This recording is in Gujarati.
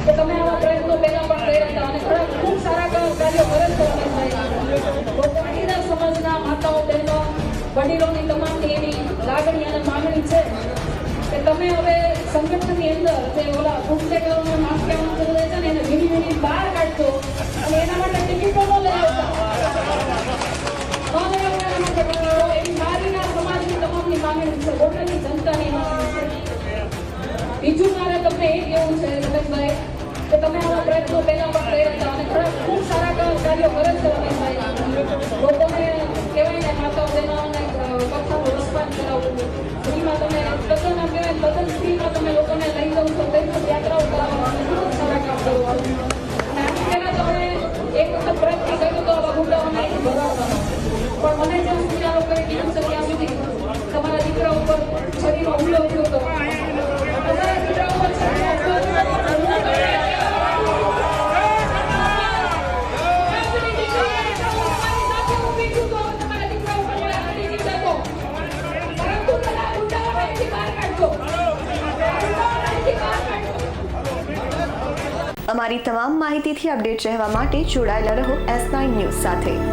કે તમે આવા પ્રયત્નો પહેલા પણ કર્યા હતા અને ઘણા ખૂબ સારા કાર્યો કરે છે રમેશભાઈ. તો પાટીદાર સમાજના માતાઓ બહેનો વડીલોની તમામની એવી લાગણી અને માંગણી છે કે તમે હવે સંગઠનની અંદર જે ઓલા પુસ્તકોને માફિયાઓ ચાલે છે ને એને વીણી વીણી બહાર કાઢજો અને એના માટે ટિકિટો ન લઈ આવતા. એવી મારીના સમાજની તમામની માંગણી છે, બોટાદની જનતાની માંગણી છે. બીજું મારે તમને એ કહેવું છે રમેશભાઈ કે તમે આવા પ્રયત્નો પહેલા પણ કર્યા હતા અને ઘણા ખૂબ સારા કાર્યો કરે છે રમેશભાઈ. લોકોને કહેવાય ને માતાઓ બહેનોને કથાનું રસપાન કરાવવું, ફ્રીમાં તમે તદ્દન કહેવાય તદ્દન ફ્રીમાં તમે લોકોને લઈ જાઓ છો, તીર્થ યાત્રાઓ કરાવવા ખૂબ સારા કામ કરો છો. અને આની પહેલા તમે એક વખત પ્રયત્ન કર્યો તો આવા ગુંડાઓને ભગાવવાનો, પણ મને જ્યાં સુધી આ લોકોએ કીધું છે ત્યાં સુધી તમારા દીકરા ઉપર છરીનો હુમલો થયો હતો. તમારા દીકરા ઉપર છરીનો હુમલો થયો હતો. અમારી તમામ માહિતીથી અપડેટ રહેવા માટે જોડાયેલા રહો S9 ન્યૂઝ સાથે.